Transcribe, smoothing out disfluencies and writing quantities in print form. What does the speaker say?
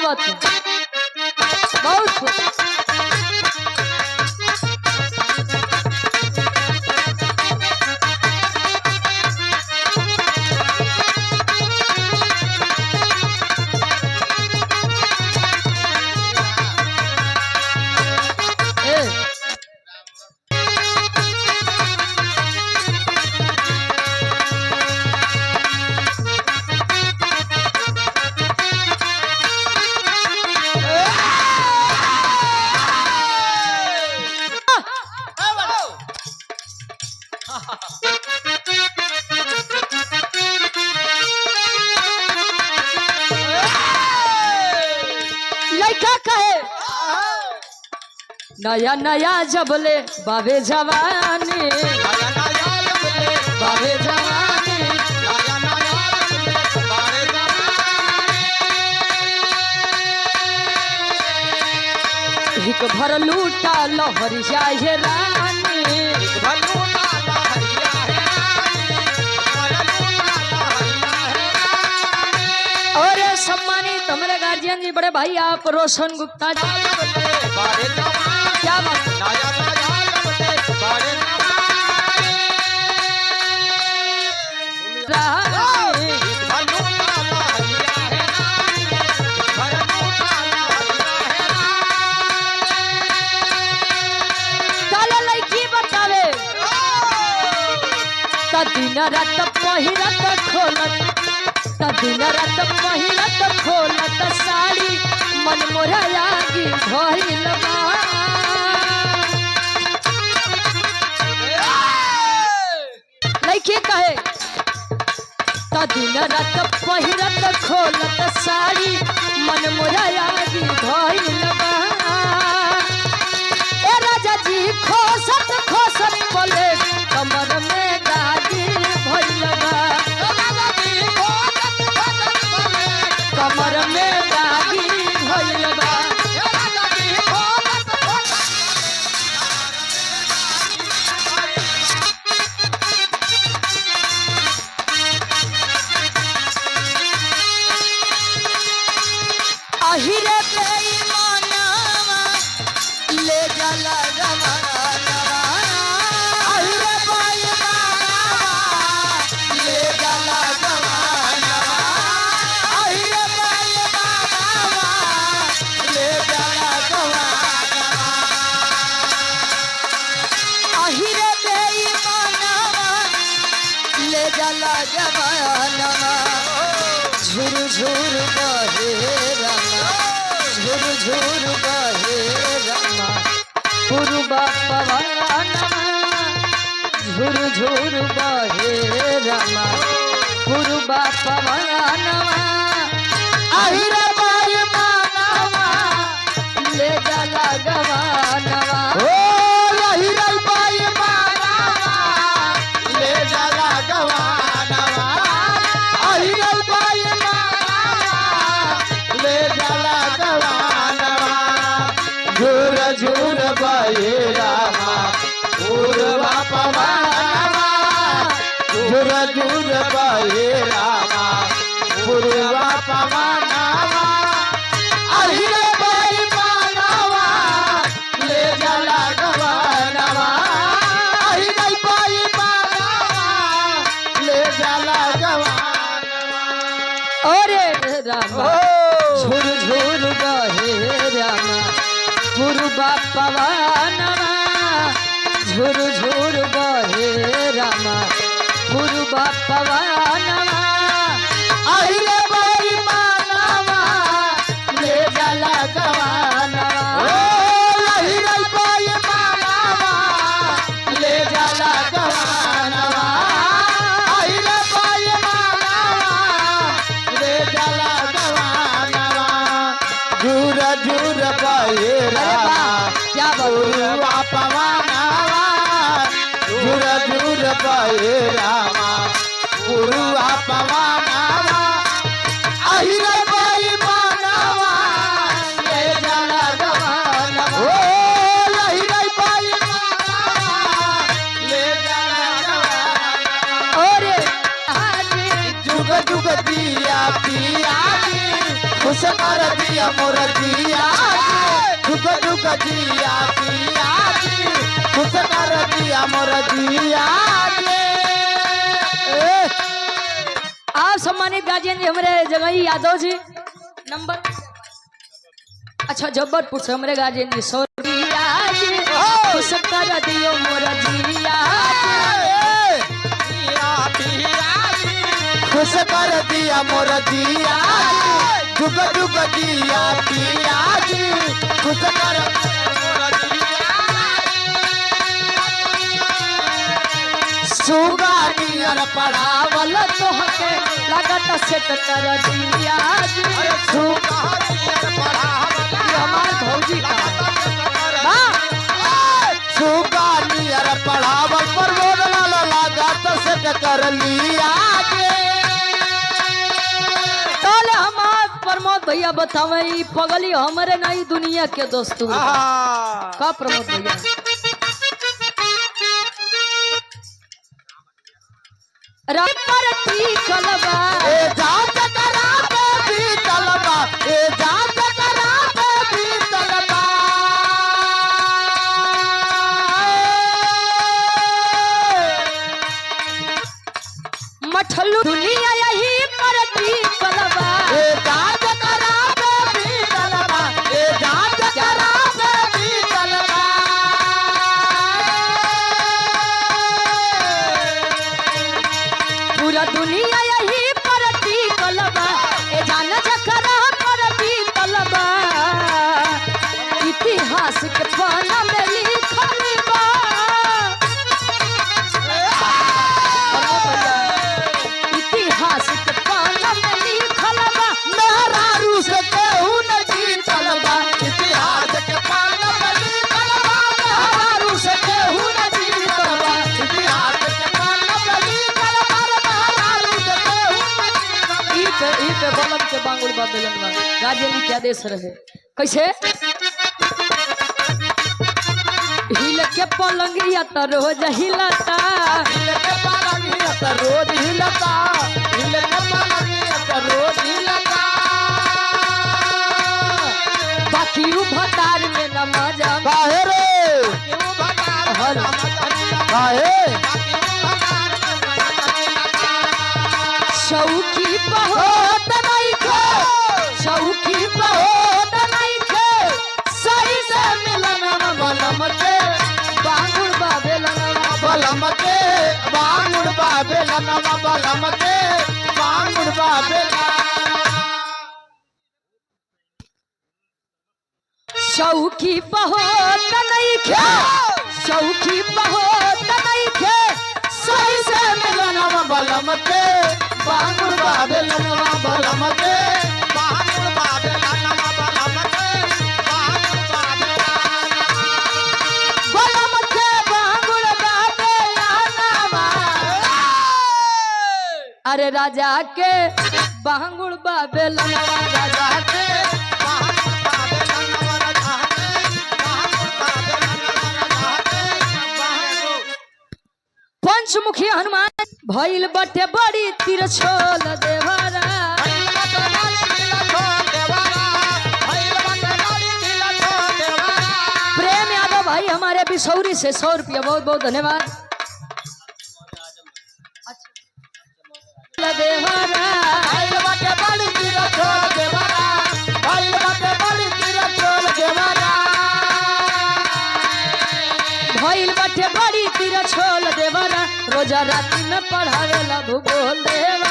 बात है, बहुत नया नया जबले बाबे जवानी, बाबे जवानी, एक भर लूटा लहरिया है रानी, और सम्मानित हमारे गार्जियन जी बड़े भाई आप रोशन गुप्ता जी, क्या बात दिन रात पहिरत खोलत, दिन रात पहिरत खोलत साड़ी मन मोरा लागी भइल बा, लइके कहे दिन रात पहिरत खोलत साड़ी मन मोरा लागी भइल बा, ए राजा जी खोसत खोसत बोले कमर में दागी भइल बा, कमर में दागी भइल बा, अहिरे बेईमानवा ले जाला जमाना, अहिरे बेईमानवा ले जाला जमाना, अहिरे बेईमानवा ले जाला जमाना, अहिरे बेईमानवा ले जाला जमाना, झुर झुर बहे रमा, झुर झुर बहे रमा, पूर्वा पवनमा, झुर झुर बहे रमा, पूर्वा पवनमा, अहिरे बेईमानवा ले जाला गवानवा, ओ अहिरे बेईमानवा ले जाला गवानवा, अहिरे ले जाला गवानवा, झुर झुर बहे रमा, पूर्वा पवनमा, झुर झुर बहे रमा, पूर्वा पवनमा, अहिरे बेईमानवा ले जाला गवानवा, अहिरे बेईमानवा ले जाला गवानवा, अरे रामा झुर झुर बहे रमा, पूर्वा पवनमा, झुर झुर बहे रमा, पूर्वा पवनमा, अहिरे बेईमानवा ले जाला गवानवा, अहिरे बेईमानवा ले जाला गवानवा, अहिरे बेईमानवा ले जाला गवानवा, झुर झुर बहे रमा, क्या पूर्वा पवनमा, झुर झुर बहे रमा, पूर्वा पवनमा, अहिरे बेईमानवा ले जाला गवानवा, ओ अहिरे बेईमानवा ले जाला गवानवा, अरे जुग जुग दिया पिया खुश कर दिया मोर जिया दुख दुख जिया जिया खुश कर दिया मोर जिया आप सम्मानित गार्जियन जी हमारे जगही यादव जी नंबर अच्छा जब्बरपुर से हमारे गार्जियन जी सौरिया जी खुश कर दियो मोर जिया खुश कर दिया मोर जिया दुख दुख जिया पिया जी खुश कर सुगानियर पढ़ावल तोहके लागत सेट कर दिया जी सुगानियर पढ़ावल हमार भौजी का सुगानियर पढ़ावल पर बोलना लागत सेट कर लिया प्रमोद भैया बतावे पगली हमारे नई दुनिया के दोस्तों का प्रमोद भैया रामरती कलबा ए जात करा पे भी कलबा ए जात करा पे भी कलबा मठलू दुनिया यही परती कलबा ए जात करा पे भी कलबा ए जात करा पे भी कलबा पूरा दुनिया यही परती कलबा ए जान जकरा परती कलबा इतिहास के पाना में लिखल बा इतिहास के पाना में लिखल बा मेहरारू से केहू न जीतल बा इतिहास के पाना में लिखल बा मेहरारू से केहू न जीतल बा इतिहास के पाना में लिखल बा मेहरारू से केहू न जीतल ई पे बलम के बांगुर बा बेलन बा गार्जियन के आदेश रहे कैसे हिल के पलंगिया त रोज हिलता हिल के पालंगिया त रोज हिलता हिल के पालंगिया त रोज हिलता बाकी उ भतार में न मजा काहे रे काहे शौकी बहुत नहीं खे शौकी बहुत नहीं खे सही से मिलन बलम के बांगुर बा बेलन बलम के बांगुर बाबे लनवा बलम के बांगुर बाबे शौकी बहुत नहीं खे शौकी बहुत नहीं खे सही से लनवा बलम के बांगुर बाबे लनवा बलम के बांगुर बाबे लनवा बलम के बांगुर बाबे बलम के बांगुर बा बेलनवा अरे राजा के बांगुर बा बेलनवा राजा के पंचमुखी हनुमान भइल बटे बड़ी तिरछोल देवरा प्रेम यादव भाई हमारे बिसौरी से 100 रुपया बहुत बहुत धन्यवाद देवरा भइल बटे बड़ी तिरछोल देवरा रोजा राती में पढ़ावेला भूगोल देवरा